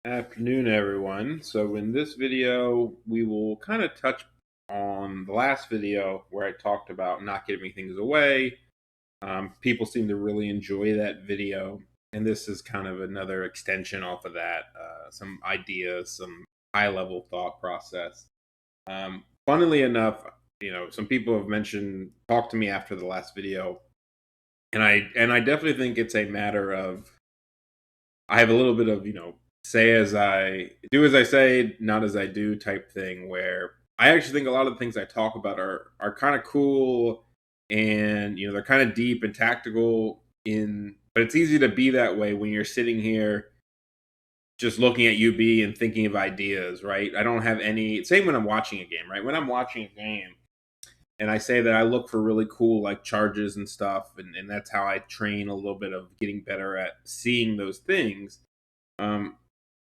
Afternoon, everyone. So, in this video, we will kind of touch on the last video where I talked about not giving things away. People seem to really enjoy that video, and this is kind of another extension off of that. Some ideas, some high level thought process. Funnily enough, some people have talked to me after the last video, and I definitely think it's a matter of I have a little bit of, say as I do as I say, not as I do type thing where I actually think a lot of the things I talk about are kind of cool and they're kind of deep and tactical in but it's easy to be that way when you're sitting here just looking at UB and thinking of ideas, right? I don't have any same when I'm watching a game, right? When I'm watching a game and I say that I look for really cool like charges and stuff and that's how I train a little bit of getting better at seeing those things. um,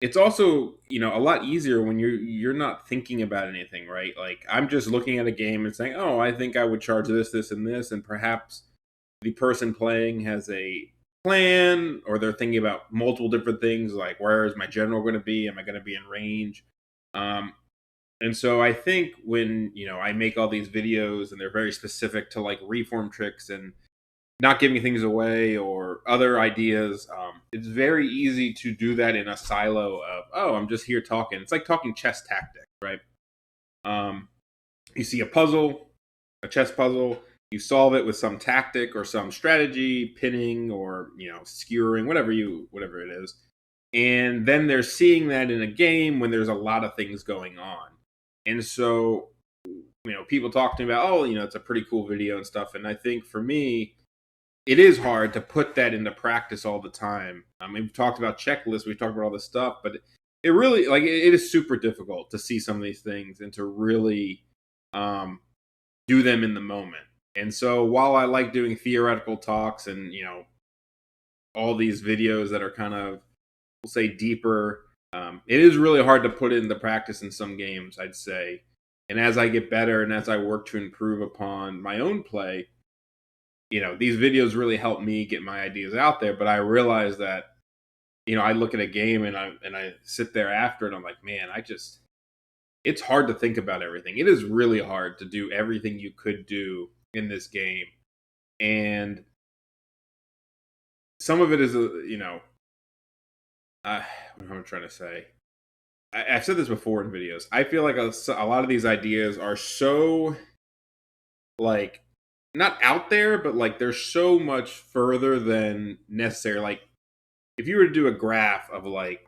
it's also, a lot easier when you're not thinking about anything, right? Like I'm just looking at a game and saying, "Oh, I think I would charge this, this, and this," and perhaps the person playing has a plan, or they're thinking about multiple different things, like where is my general going to be? Am I going to be in range? Um, and so I think when I make all these videos and they're very specific to like reform tricks and not giving things away or other ideas. It's very easy to do that in a silo of, oh, I'm just here talking. It's like talking chess tactics, right? Um, you see a chess puzzle, you solve it with some tactic or some strategy, pinning or skewering, whatever it is, and then they're seeing that in a game when there's a lot of things going on, and so people talk to me about, oh, it's a pretty cool video and stuff, and I think for me it is hard to put that into practice all the time. I mean, we've talked about checklists, we've talked about all this stuff, but it really it is super difficult to see some of these things and to really um, do them in the moment. And so, while I like doing theoretical talks and all these videos that are kind of, we'll say, deeper, it is really hard to put it into practice in some games, I'd say. And as I get better and as I work to improve upon my own play, these videos really help me get my ideas out there. But I realize that, I look at a game and I sit there after and I'm like, man, it's hard to think about everything. It is really hard to do everything you could do in this game. And some of it is, what am I trying to say? I've said this before in videos. I feel like a lot of these ideas are so like not out there, but like they're so much further than necessary. Like if you were to do a graph of like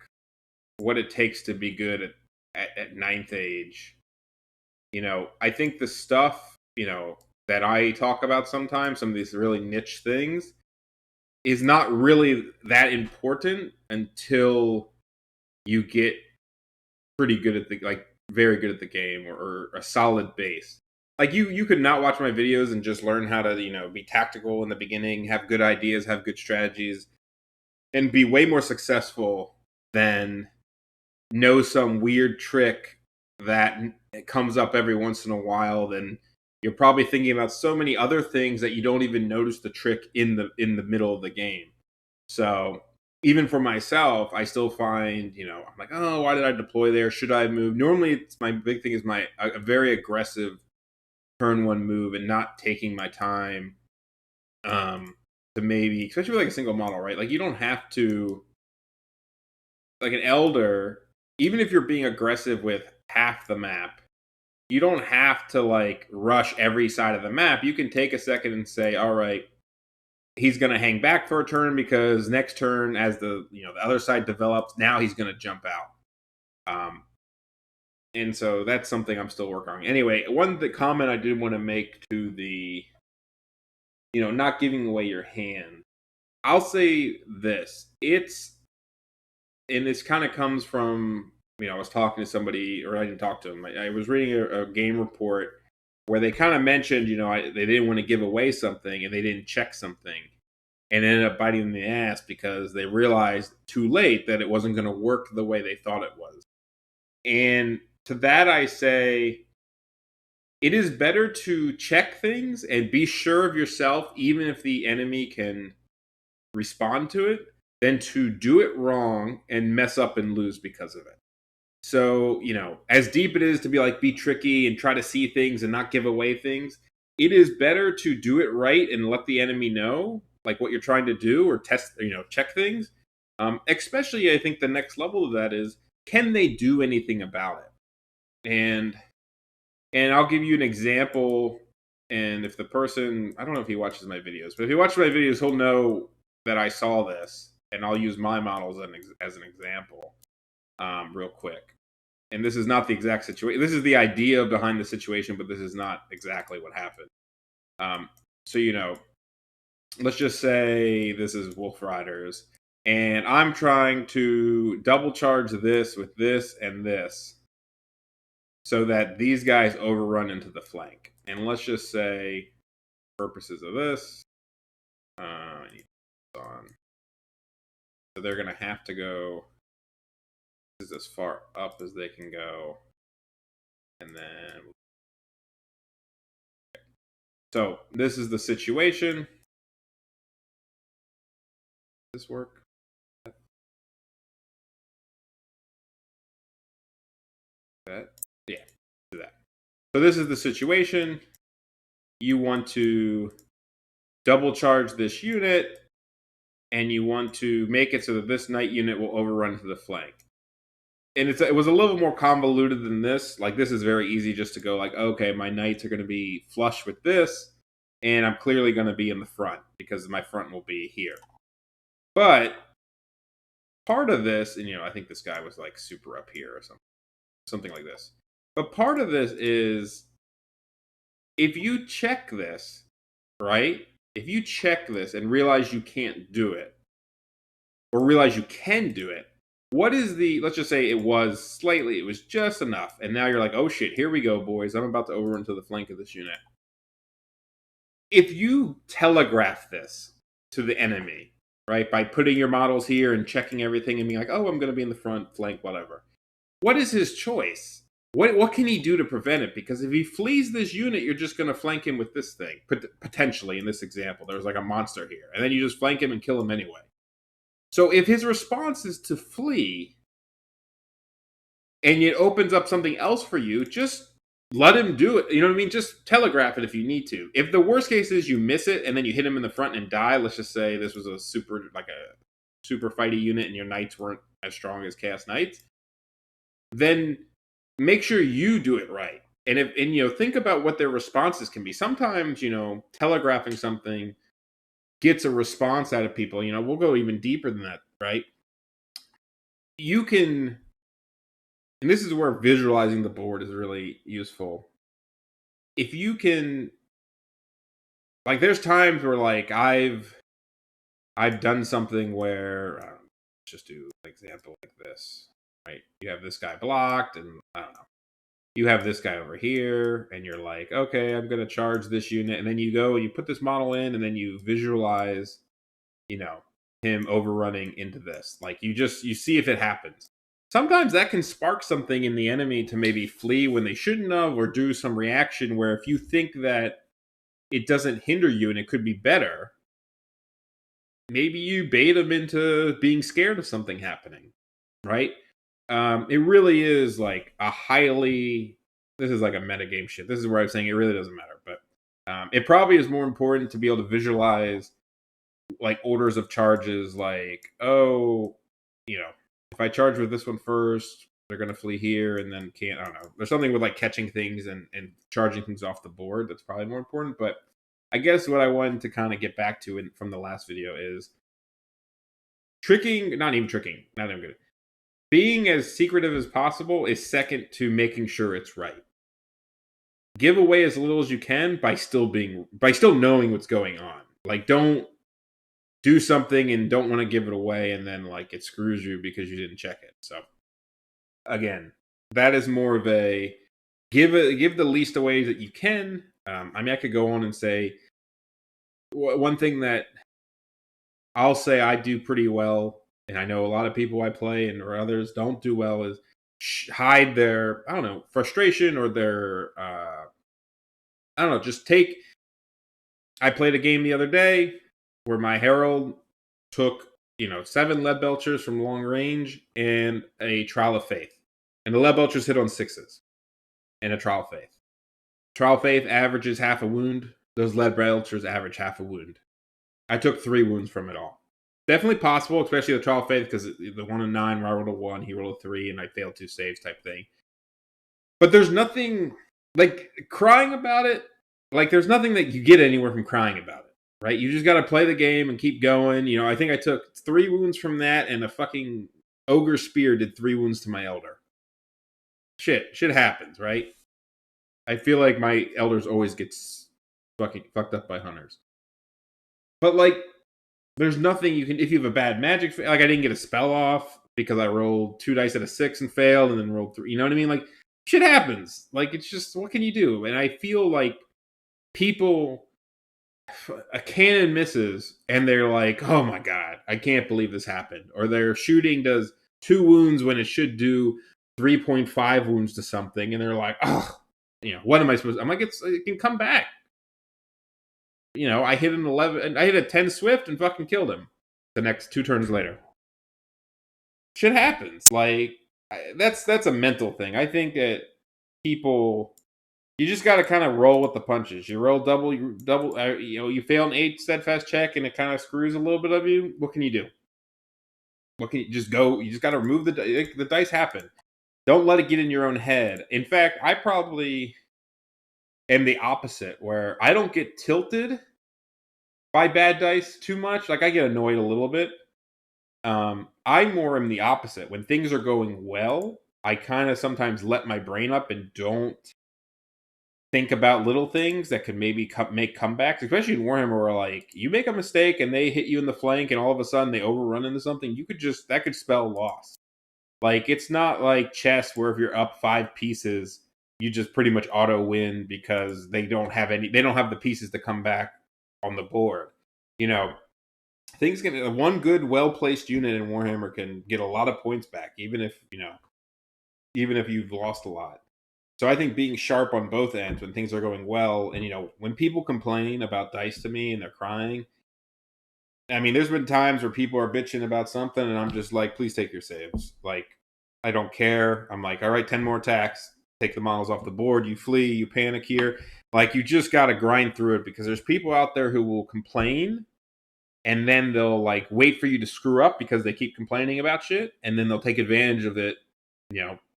what it takes to be good at ninth age, I think the stuff, that I talk about sometimes, some of these really niche things, is not really that important until you get pretty good at the like very good at the game or a solid base. Like you could not watch my videos and just learn how to, be tactical in the beginning, have good ideas, have good strategies, and be way more successful than know some weird trick that comes up every once in a while. Then you're probably thinking about so many other things that you don't even notice the trick in the middle of the game. So even for myself, I still find, I'm like, oh, why did I deploy there? Should I move? Normally, it's my big thing is my a very aggressive turn one move and not taking my time to maybe, especially with like a single model, right? Like you don't have to, like an elder, even if you're being aggressive with half the map, you don't have to like rush every side of the map. You can take a second and say, all right, he's going to hang back for a turn because next turn, as the other side develops, now he's going to jump out. And so that's something I'm still working on. Anyway, the comment I did want to make to the not giving away your hand. I'll say this: and this kind of comes from I was talking to somebody, or I didn't talk to him. I was reading a game report where they kind of mentioned they didn't want to give away something and they didn't check something, and ended up biting them in the ass because they realized too late that it wasn't going to work the way they thought it was. And to that I say, it is better to check things and be sure of yourself, even if the enemy can respond to it, than to do it wrong and mess up and lose because of it. So, as deep it is to be tricky and try to see things and not give away things, it is better to do it right and let the enemy know like what you're trying to do or test, check things. Especially, I think the next level of that is, can they do anything about it? And I'll give you an example. And if the person, I don't know if he watches my videos, but if he watches my videos, he'll know that I saw this, and I'll use my models as an example, real quick. And this is not the exact situation. This is the idea behind the situation, but this is not exactly what happened. So, let's just say this is Wolf Riders, and I'm trying to double charge this with this and this so that these guys overrun into the flank. And let's just say, purposes of this, I need this on. So they're going to have to go as far up as they can go. And then, so this is the situation. Does this work? That? Yeah, do that. So this is the situation. You want to double charge this unit, and you want to make it so that this knight unit will overrun to the flank. And it was a little more convoluted than this. Like, this is very easy just to go like, okay, my knights are going to be flush with this, and I'm clearly going to be in the front because my front will be here. But part of this, and I think this guy was like super up here or something like this. But part of this is, if you check this, right? If you check this and realize you can't do it, or realize you can do it, what is let's just say it was just enough, and now you're like, oh shit, here we go, boys, I'm about to overrun to the flank of this unit. If you telegraph this to the enemy, right, by putting your models here and checking everything and being like, oh, I'm going to be in the front flank, whatever, what is his choice? What can he do to prevent it? Because if he flees this unit, you're just going to flank him with this thing. Potentially, in this example, there's like a monster here, and then you just flank him and kill him anyway. So if his response is to flee, and it opens up something else for you, just let him do it. You know what I mean? Just telegraph it if you need to. If the worst case is you miss it and then you hit him in the front and die, let's just say this was a super fighty unit and your knights weren't as strong as Chaos Knights, then make sure you do it right. And think about what their responses can be. Sometimes, telegraphing something gets a response out of people. We'll go even deeper than that, right? You can, and this is where visualizing the board is really useful. If you can, like, there's times where like I've done something where, let's just do an example like this, right? You have this guy blocked, and I don't know, you have this guy over here, and you're like, okay, I'm going to charge this unit. And then you go and you put this model in, and then you visualize, him overrunning into this. Like, you see if it happens. Sometimes that can spark something in the enemy to maybe flee when they shouldn't have, or do some reaction where if you think that it doesn't hinder you and it could be better, maybe you bait them into being scared of something happening, right? It really is like this is like a metagame shit. This is where I'm saying it really doesn't matter. But it probably is more important to be able to visualize like orders of charges, like, oh, if I charge with this one first, they're going to flee here and then can't, I don't know. There's something with like catching things and charging things off the board that's probably more important. But I guess what I wanted to kind of get back to from the last video is not even good. Being as secretive as possible is second to making sure it's right. Give away as little as you can by still knowing what's going on. Like, don't do something and don't want to give it away, and then like it screws you because you didn't check it. So again, that is more of a give the least away that you can. I could go on and say one thing that I'll say I do pretty well, and I know a lot of people I play and or others don't do well, is hide their, I don't know, frustration or their I don't know, just take. I played a game the other day where my herald took 7 lead belchers from long range and a trial of faith. And the lead belchers hit on 6s and a trial of faith. Trial of faith averages half a wound. Those lead belchers average half a wound. I took 3 wounds from it all. Definitely possible, especially the trial of faith, because the 1 and 9, where I rolled a 1, he rolled a 3, and I failed 2 saves type thing. But there's nothing like crying about it. Like there's nothing that you get anywhere from crying about it, right? You just got to play the game and keep going. I think I took 3 wounds from that, and a fucking ogre spear did 3 wounds to my elder. Shit happens, right? I feel like my elders always gets fucking fucked up by hunters. But like, there's nothing you can if you have a bad magic. Like I didn't get a spell off because I rolled 2 dice at a 6 and failed, and then rolled 3. You know what I mean? Like shit happens. Like it's just what can you do? And I feel like people a cannon misses and they're like, "Oh my god, I can't believe this happened." Or their shooting does 2 wounds when it should do 3.5 wounds to something, and they're like, "Oh, what am I supposed to?" I'm like, it can come back. I hit an 11, I hit a 10 swift and fucking killed him the next 2 turns later. Shit happens. Like that's a mental thing. I think that people, you just got to kind of roll with the punches. You roll double, you fail an 8 steadfast check and it kind of screws a little bit of you. What can you do? What can you just go? You just got to remove the dice happen. Don't let it get in your own head. In fact, I probably am the opposite, where I don't get tilted by bad dice too much. Like I get annoyed a little bit. I more am the opposite. When things are going well, I kind of sometimes let my brain up and don't think about little things that could maybe make comebacks, especially in Warhammer, where like you make a mistake and they hit you in the flank, and all of a sudden they overrun into something. That could spell loss. Like it's not like chess where if you're up 5 pieces, you just pretty much auto win because they don't have the pieces to come back on the board. Things can one good, well placed unit in Warhammer can get a lot of points back, even if you've lost a lot. So I think being sharp on both ends when things are going well, and when people complain about dice to me and they're crying, I mean, there's been times where people are bitching about something, and I'm just like, please take your saves. Like, I don't care. I'm like, all right, 10 more attacks, take the models off the board. You flee, you panic here. Like, you just got to grind through it because there's people out there who will complain. And then they'll like wait for you to screw up because they keep complaining about shit, and then they'll take advantage of it.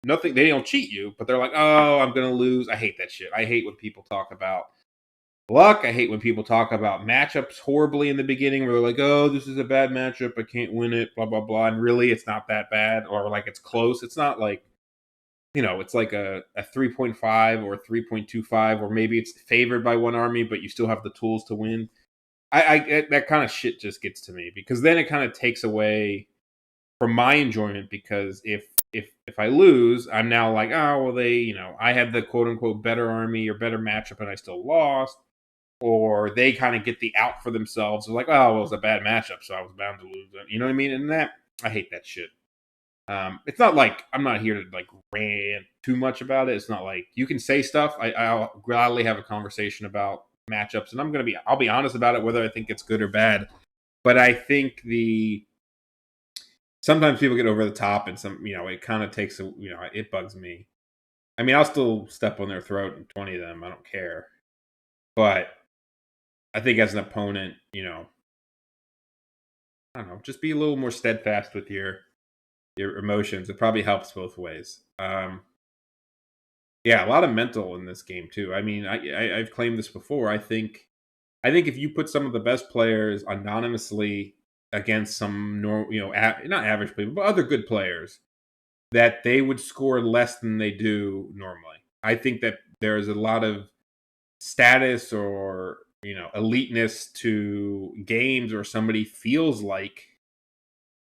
Nothing. They don't cheat you, but they're like, "Oh, I'm gonna lose." I hate that shit. I hate when people talk about luck. I hate when people talk about matchups horribly in the beginning, where they're like, "Oh, this is a bad matchup. I can't win it." Blah blah blah. And really, it's not that bad, or like it's close. It's not like it's like a 3.5 or 3.25, or maybe it's favored by one army, but you still have the tools to win. I that kind of shit just gets to me because then it kind of takes away from my enjoyment, because if I lose, I'm now like, oh well, I had the quote unquote better army or better matchup and I still lost, or they kind of get the out for themselves. They're like, oh well, it was a bad matchup, so I was bound to lose. You know what I mean? And that I hate that shit. It's not like I'm not here to like rant too much about it. It's not like you can say stuff. I'll gladly have a conversation about matchups, and I'll be honest about it, whether I think it's good or bad. But I think sometimes people get over the top, and it kind of takes it bugs me. I mean, I'll still step on their throat and 20 of them. I don't care. But I think as an opponent, I don't know, just be a little more steadfast with your emotions. It probably helps both ways. Yeah, a lot of mental in this game too. I mean, I've claimed this before. I think if you put some of the best players anonymously against some not average people, but other good players, that they would score less than they do normally. I think that there's a lot of status or eliteness to games where somebody feels like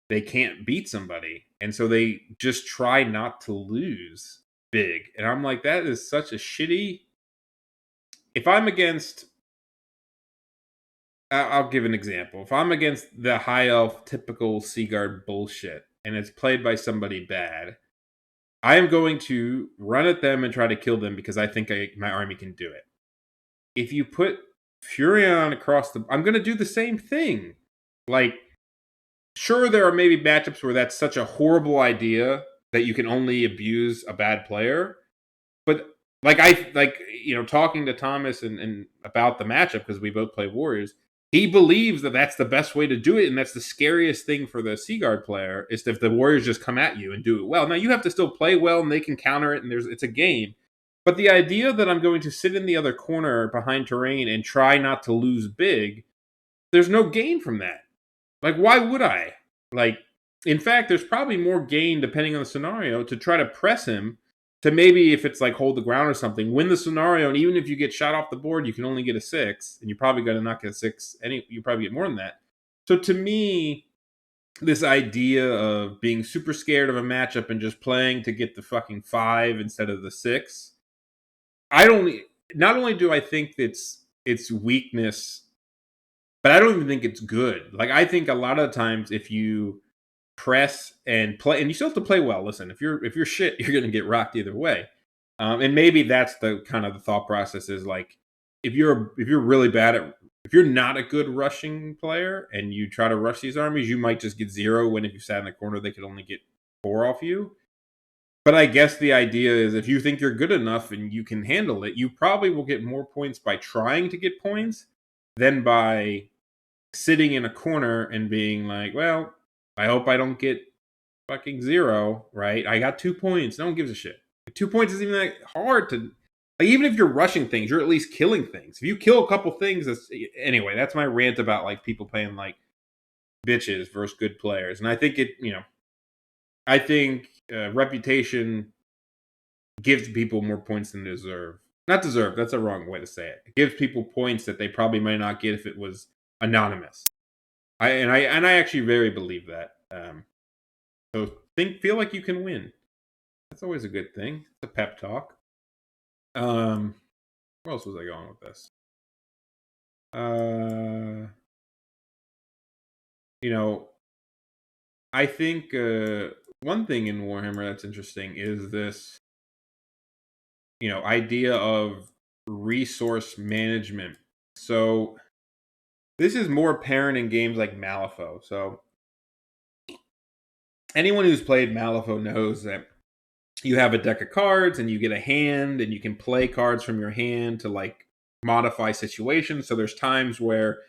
they can't beat somebody, and so they just try not to lose big. And I'm like, that is such a shitty. If I'm against, I'll give an example. If I'm against the high elf typical Seaguard bullshit and it's played by somebody bad, I am going to run at them and try to kill them because I think my army can do it. If you put Furion across I'm going to do the same thing. Like, Sure, there are maybe matchups where that's such a horrible idea that you can only abuse a bad player. But talking to Thomas and about the matchup because we both play Warriors, he believes that that's the best way to do it, and that's the scariest thing for the Seaguard player is if the Warriors just come at you and do it well. Now you have to still play well, and they can counter it, and it's a game. But the idea that I'm going to sit in the other corner behind terrain and try not to lose big, there's no gain from that. Like, why would I? Like, in fact, there's probably more gain depending on the scenario to try to press him to maybe if it's like hold the ground or something, win the scenario, and even if you get shot off the board, you can only get a 6, and you're probably going to not get a 6. You probably get more than that. So to me, this idea of being super scared of a matchup and just playing to get the fucking 5 instead of the 6, I don't. Not only do I think it's weakness, but I don't even think it's good. Like I think a lot of times if you press and play, and you still have to play well. Listen, if you're shit, you're gonna get rocked either way. And maybe that's the kind of the thought process is like if you're really bad at if you're not a good rushing player and you try to rush these armies, you might just get 0 when if you sat in the corner they could only get 4 off you. But I guess the idea is if you think you're good enough and you can handle it, you probably will get more points by trying to get points than by sitting in a corner and being like, well, I hope I don't get fucking 0, right? I got 2 points. No one gives a shit. 2 points isn't even that hard to. Like, even if you're rushing things, you're at least killing things. If you kill a couple things, anyway. That's my rant about like people playing like bitches versus good players, and I think I think reputation gives people more points than they deserve. Not deserve. That's a wrong way to say it. It gives people points that they probably might not get if it was anonymous. I actually very believe that. So feel like you can win. That's always a good thing. It's a pep talk. Where else was I going with this? I think one thing in Warhammer that's interesting is this, idea of resource management. So this is more apparent in games like Malifaux. So anyone who's played Malifaux knows that you have a deck of cards and you get a hand and you can play cards from your hand to like modify situations. So there's times where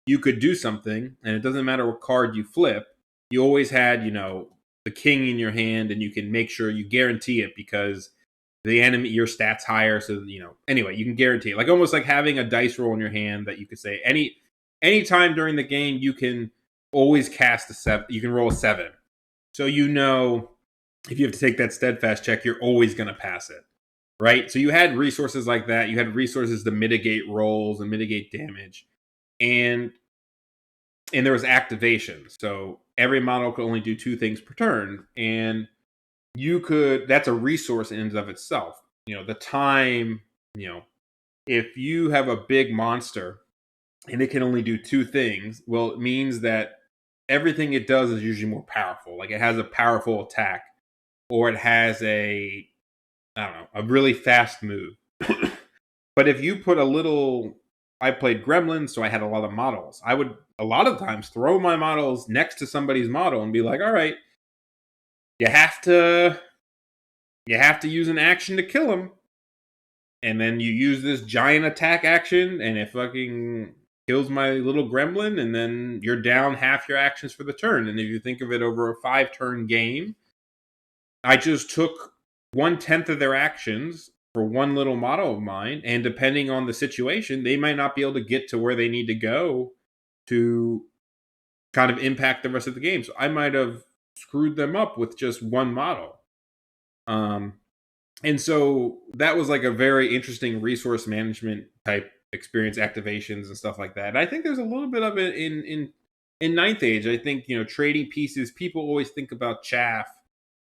you could do something and it doesn't matter what card you flip. You always had, the king in your hand and you can make sure you guarantee it because the enemy, your stats higher. So, anyway, you can guarantee it. Like almost like having a dice roll in your hand that you could say any time during the game, you can always cast a 7. You can roll a 7. So, if you have to take that steadfast check, you're always going to pass it, right? So you had resources like that. You had resources to mitigate rolls and mitigate damage, and there was activation. So every model could only do 2 things per turn, and that's a resource in and of itself. The time, if you have a big monster and it can only do 2 things, well, it means that everything it does is usually more powerful. Like it has a powerful attack or it has a really fast move. But if you put I played Gremlins, so I had a lot of models. I would a lot of times throw my models next to somebody's model and be like, all right, you have to use an action to kill him. And then you use this giant attack action and it fucking kills my little gremlin, and then you're down half your actions for the turn. And if you think of it over a 5-turn game, I just took 1/10 of their actions for one little model of mine, and depending on the situation, they might not be able to get to where they need to go to kind of impact the rest of the game. So I might have screwed them up with just one model. And so that was like a very interesting resource management type experience, activations and stuff like that. And I think there's a little bit of it in Ninth Age. I think trading pieces. People always think about chaff.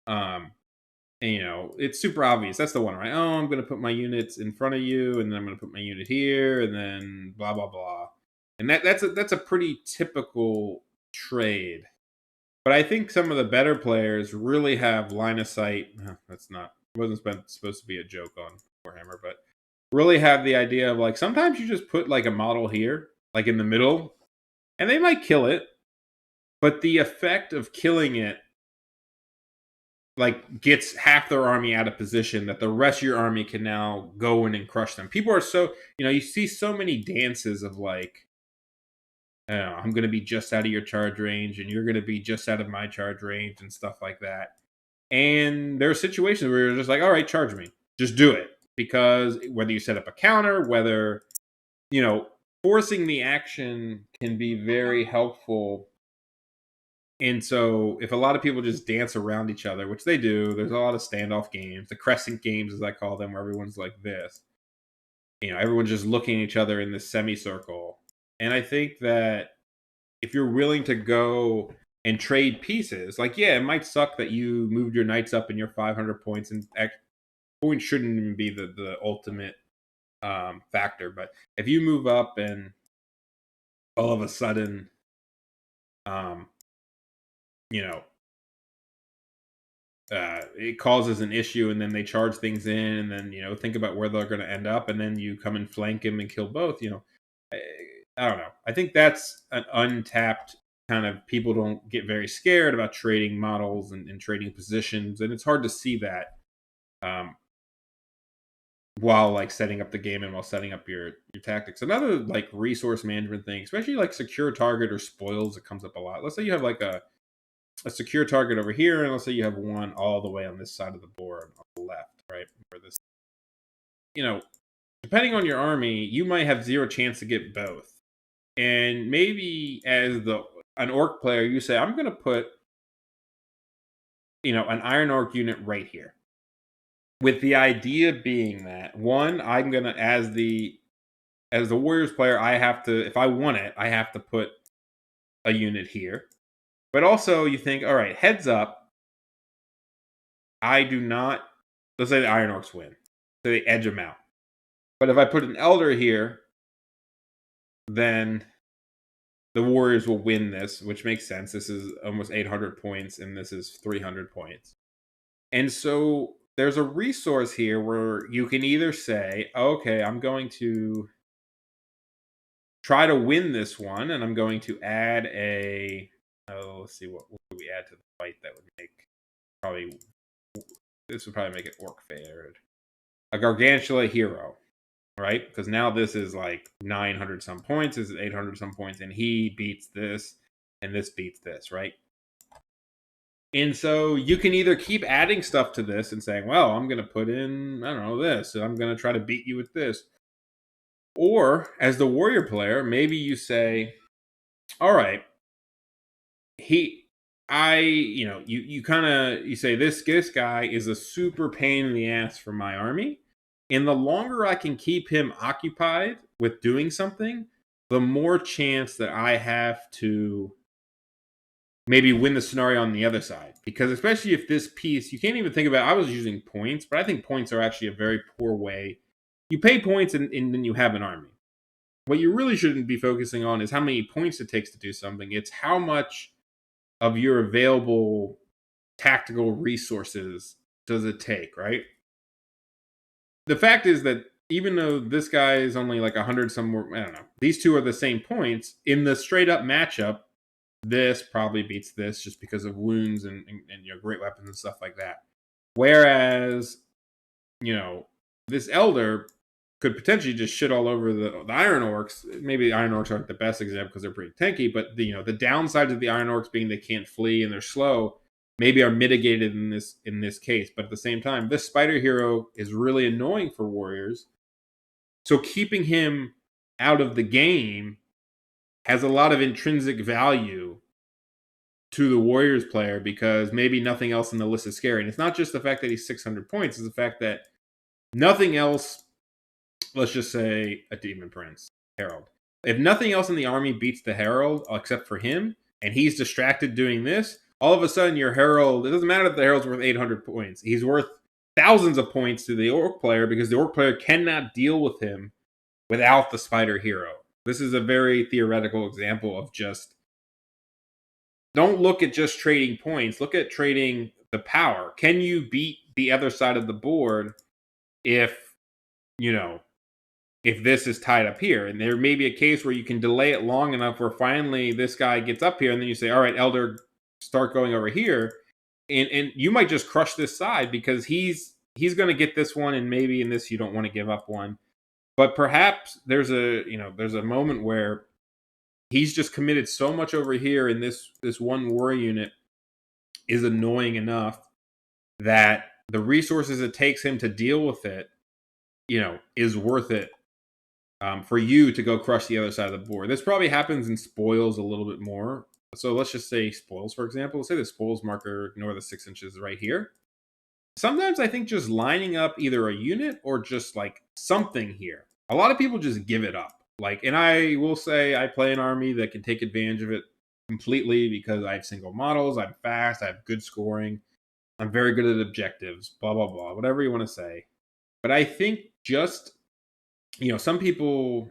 And, it's super obvious. That's the one, right? Oh, I'm going to put my units in front of you, and then I'm going to put my unit here, and then blah blah blah. And that's a pretty typical trade. But I think some of the better players really have line of sight. That's not. It wasn't supposed to be a joke on Warhammer, but really have the idea of like sometimes you just put like a model here, like in the middle, and they might kill it. but the effect of killing it like gets half their army out of position that the rest of your army can now go in and crush them. People are so, you see so many dances of like, I'm going to be just out of your charge range and you're going to be just out of my charge range and stuff like that. And there are situations where you're just like, all right, charge me. Just do it. Because whether you set up a counter, whether, forcing the action can be very helpful. And so if a lot of people just dance around each other, which they do, there's a lot of standoff games, the crescent games, as I call them, where everyone's like this. Everyone's just looking at each other in this semicircle. And I think that if you're willing to go and trade pieces, like, yeah, it might suck that you moved your knights up and you're 500 points, and points shouldn't even be the ultimate factor. But if you move up and all of a sudden, you know, it causes an issue, and then they charge things in, and then think about where they're going to end up, and then you come and flank him and kill both. I, I don't know. I think that's an untapped kind of, people don't get very scared about trading models and trading positions, and it's hard to see that while like setting up the game and while setting up your tactics. Another like resource management thing, especially like secure target or spoils, it comes up a lot. Let's say you have like a secure target over here, and let's say you have one all the way on this side of the board on the left, right? Where this, depending on your army, you might have zero chance to get both. And maybe as an orc player, you say, I'm going to put, an iron orc unit right here. With the idea being that, one, I'm going to, as the Warriors player, I have to, if I want it, I have to put a unit here. But also you think, all right, heads up, I do not, let's say the Iron Orcs win. So they edge them out. But if I put an Elder here, then the Warriors will win this, which makes sense. This is almost 800 points, and this is 300 points. And so there's a resource here where you can either say, okay, I'm going to try to win this one, and I'm going to add let's see, what do we add to the fight that would make, this would probably make it orc fared. A Gargantula hero, right? Because now this is like 900 some points, this is 800 some points, and he beats this, and this beats this, right? And so you can either keep adding stuff to this and saying, well, I'm going to put in, I don't know, this, and I'm going to try to beat you with this. Or as the warrior player, maybe you say, all right, you say this guy is a super pain in the ass for my army. And the longer I can keep him occupied with doing something, the more chance that I have to maybe win the scenario on the other side. Because especially if this piece, you can't even think about, I was using points, but I think points are actually a very poor way. You pay points and then you have an army. What you really shouldn't be focusing on is how many points it takes to do something. It's how much of your available tactical resources does it take, right? The fact is that even though this guy is only like 100 somewhere, I don't know, these two are the same points, in the straight up matchup, this probably beats this just because of wounds and great weapons and stuff like that. Whereas, this Elder could potentially just shit all over the Iron Orcs. Maybe the Iron Orcs aren't the best example because they're pretty tanky, but the downsides of the Iron Orcs being they can't flee and they're slow maybe are mitigated in this case. But at the same time, this Spider Hero is really annoying for Warriors. So keeping him out of the game has a lot of intrinsic value to the Warriors player because maybe nothing else in the list is scary. And it's not just the fact that he's 600 points, it's the fact that nothing else, let's just say a Demon Prince, Herald. If nothing else in the army beats the Herald except for him, and he's distracted doing this, all of a sudden your Herald, it doesn't matter if the Herald's worth 800 points. He's worth thousands of points to the Orc player because the Orc player cannot deal with him without the Spider Hero. This is a very theoretical example of just, don't look at just trading points. Look at trading the power. Can you beat the other side of the board if if this is tied up here. And there may be a case where you can delay it long enough where finally this guy gets up here, and then you say, all right, Elder, start going over here. And you might just crush this side because he's going to get this one, and maybe in this you don't want to give up one. But perhaps there's a moment where he's just committed so much over here, and this one war unit is annoying enough that the resources it takes him to deal with it, is worth it for you to go crush the other side of the board. This probably happens in spoils a little bit more. So let's just say spoils, for example. Let's say the spoils marker, ignore the 6 inches right here. Sometimes I think just lining up either a unit or just like something here. A lot of people just give it up. And I will say I play an army that can take advantage of it completely because I have single models, I'm fast, I have good scoring, I'm very good at objectives, blah, blah, blah, whatever you want to say. But I think just, some people,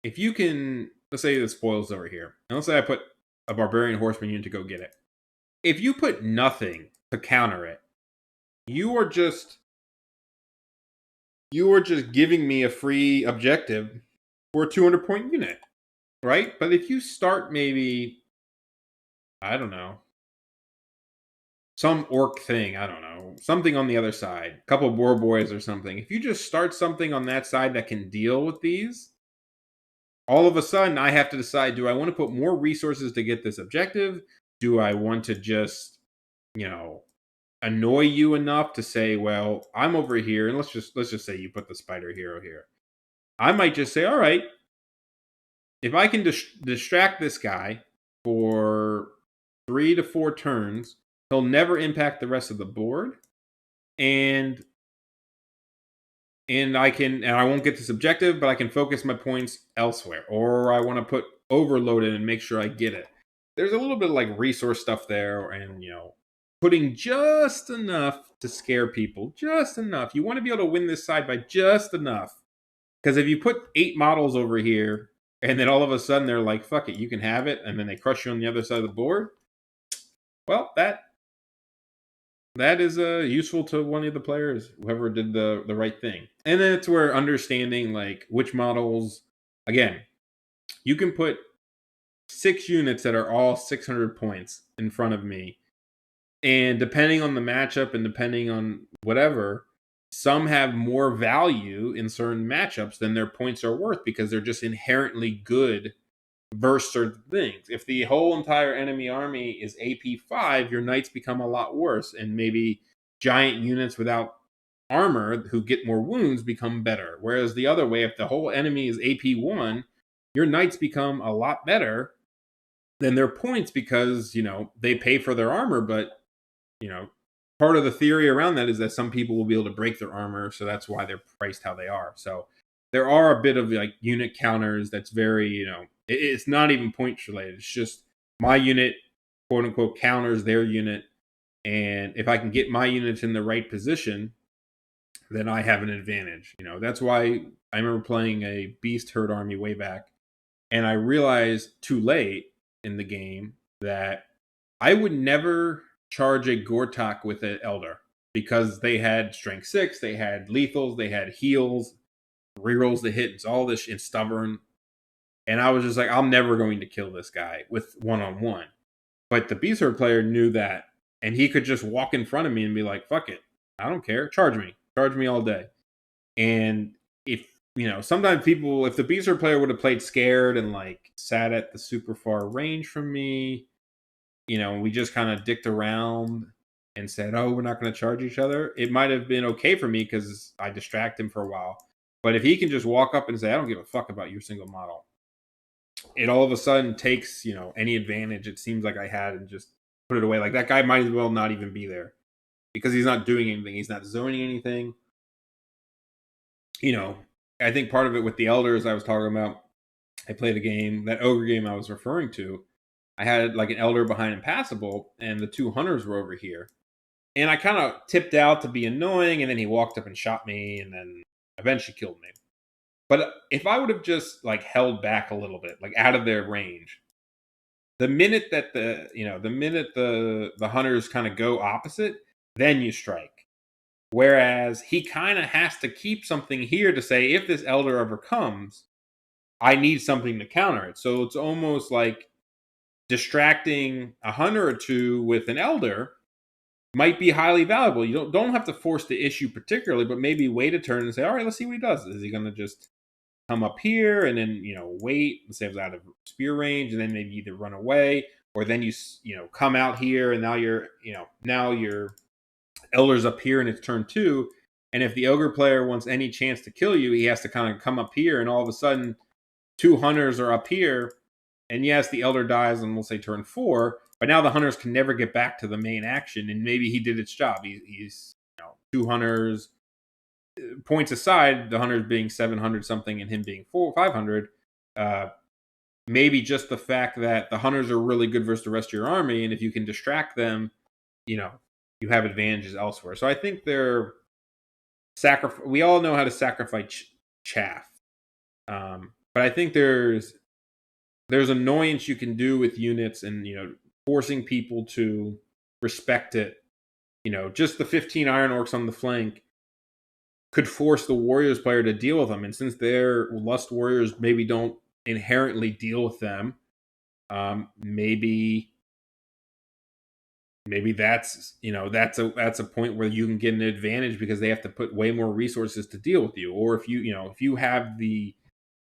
if you can, let's say the spoils over here, and let's say I put a barbarian horseman unit to go get it. If you put nothing to counter it, you are just giving me a free objective for a 200-point unit, right? But if you start maybe, I don't know, some orc thing, I don't know, something on the other side, a couple boar boys or something. If you just start something on that side that can deal with these, all of a sudden I have to decide, do I want to put more resources to get this objective? Do I want to just, annoy you enough to say, well, I'm over here, and let's just say you put the spider hero here. I might just say, all right, if I can distract this guy for 3 to 4 turns, he'll never impact the rest of the board, and I won't get this objective, but I can focus my points elsewhere. Or I want to put overload in and make sure I get it. There's a little bit of like resource stuff there, and putting just enough to scare people, just enough. You want to be able to win this side by just enough. Because if you put 8 models over here, and then all of a sudden they're like, fuck it, you can have it, and then they crush you on the other side of the board, well, that is useful to one of the players, whoever did the right thing. And then it's where understanding like which models, again, you can put 6 units that are all 600 points in front of me. And depending on the matchup and depending on whatever, some have more value in certain matchups than their points are worth because they're just inherently good versus certain things. If the whole entire enemy army is AP 5, your knights become a lot worse, and maybe giant units without armor who get more wounds become better. Whereas the other way, if the whole enemy is AP 1, your knights become a lot better than their points because, they pay for their armor, but, part of the theory around that is that some people will be able to break their armor, so that's why they're priced how they are. So there are a bit of like unit counters that's very, it's not even points related. It's just my unit, quote unquote, counters their unit. And if I can get my units in the right position, then I have an advantage. That's why I remember playing a Beast Herd army way back. And I realized too late in the game that I would never charge a Gortok with an Elder because they had strength 6, they had lethals, they had heals, rerolls to hit, all this and stubborn. And I was just like, I'm never going to kill this guy with one-on-one. But the Beast Herd player knew that, and he could just walk in front of me and be like, fuck it, I don't care, charge me all day. And if sometimes people, if the Beast Herd player would have played scared and like sat at the super far range from me, we just kind of dicked around and said, oh, we're not going to charge each other, it might have been okay for me because I distract him for a while. But if he can just walk up and say, I don't give a fuck about your single model, it all of a sudden takes, any advantage it seems like I had and just put it away. Like that guy might as well not even be there because he's not doing anything. He's not zoning anything. I think part of it with the Elders I was talking about, I played a game, that ogre game I was referring to. I had like an Elder behind Impassable, and the 2 hunters were over here. And I kind of tipped out to be annoying, and then he walked up and shot me, and then eventually killed me. But if I would have just like held back a little bit, like out of their range, the minute that the hunters kind of go opposite, then you strike. Whereas he kind of has to keep something here to say, if this elder ever comes, I need something to counter it. So it's almost like distracting a hunter or two with an elder might be highly valuable. You don't have to force the issue particularly, but maybe wait a turn and say, all right, let's see what he does. Is he going to just come up here and then wait? Let's say it's out of spear range, and then maybe either run away, or then you come out here, and now your elder's up here and it's turn 2. And if the ogre player wants any chance to kill you, he has to kind of come up here, and all of a sudden 2 hunters are up here. And yes, the elder dies on, we'll say, turn 4, but now the hunters can never get back to the main action, and maybe he did its job. He's 2 hunters, points aside, the hunters being 700 something and him being 500. Maybe just the fact that the hunters are really good versus the rest of your army, and if you can distract them, you have advantages elsewhere. So I think we all know how to sacrifice chaff, but I think there's annoyance you can do with units, and forcing people to respect it. Just the 15 iron orcs on the flank could force the warriors player to deal with them, and since their lust warriors maybe don't inherently deal with them, maybe that's that's a point where you can get an advantage because they have to put way more resources to deal with you. Or if you have the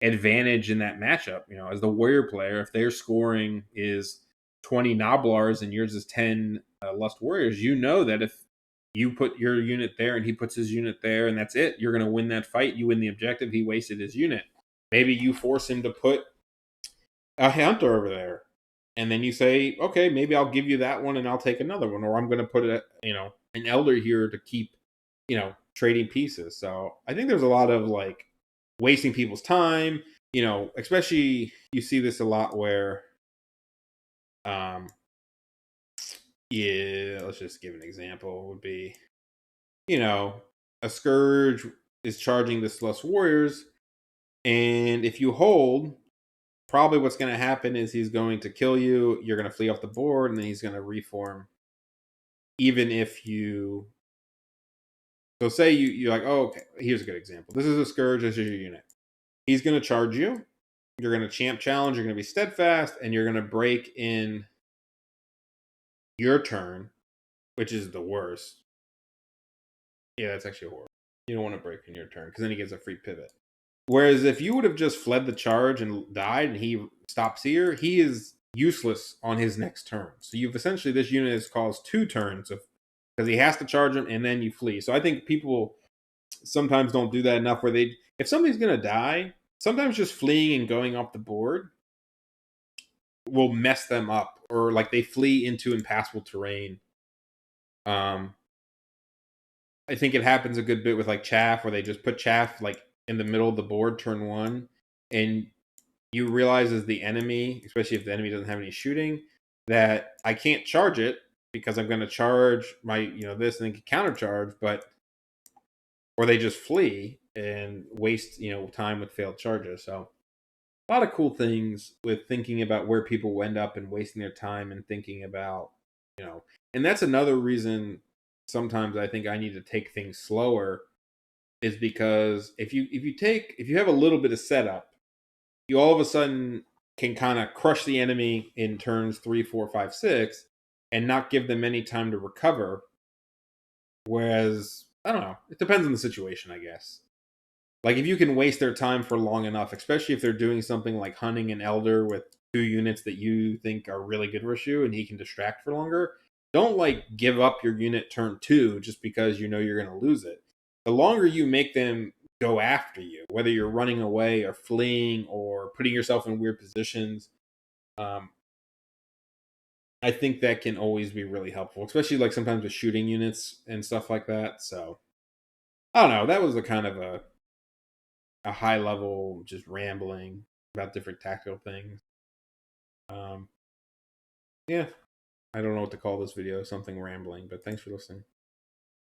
advantage in that matchup, as the warrior player, if their scoring is 20 Noblars and yours is 10 Lust Warriors, that if you put your unit there and he puts his unit there and that's it, you're going to win that fight. You win the objective. He wasted his unit. Maybe you force him to put a hunter over there, and then you say, okay, maybe I'll give you that one and I'll take another one, or I'm going to put an elder here to keep trading pieces. So I think there's a lot of wasting people's time, especially you see this a lot where yeah, let's just give an example. It would be, a scourge is charging the Lust Warriors, and if you hold, probably what's going to happen is he's going to kill you, you're going to flee off the board, and then he's going to reform. Even if you So say you're like, oh, okay, here's a good example. This is a scourge, this is your unit. He's going to charge you. You're going to champ challenge, you're going to be steadfast, and you're going to break in your turn, which is the worst. Yeah, that's actually horrible. You don't want to break in your turn because then he gets a free pivot. Whereas if you would have just fled the charge and died and he stops here, he is useless on his next turn. So you've essentially, this unit has caused 2 turns because he has to charge him and then you flee. So I think people sometimes don't do that enough, where if somebody's going to die, sometimes just fleeing and going off the board will mess them up, or they flee into impassable terrain. I think it happens a good bit with chaff, where they just put chaff in the middle of the board turn 1, and you realize as the enemy, especially if the enemy doesn't have any shooting, that I can't charge it because I'm going to charge my this and then counter charge, or they just flee and waste time with failed charges. So a lot of cool things with thinking about where people will end up and wasting their time, and thinking about and that's another reason sometimes I think I need to take things slower, is because if you have a little bit of setup, you all of a sudden can kind of crush the enemy in turns 3, 4, 5, 6 and not give them any time to recover. Whereas, I don't know, it depends on the situation, I guess. If you can waste their time for long enough, especially if they're doing something like hunting an elder with 2 units that you think are really good for you and he can distract for longer, don't give up your unit turn 2 just because you're going to lose it. The longer you make them go after you, whether you're running away or fleeing or putting yourself in weird positions, I think that can always be really helpful, especially sometimes with shooting units and stuff like that. So I don't know. That was a kind of a high level, just rambling about different tactical things. Yeah, I don't know what to call this video. Something rambling, but thanks for listening.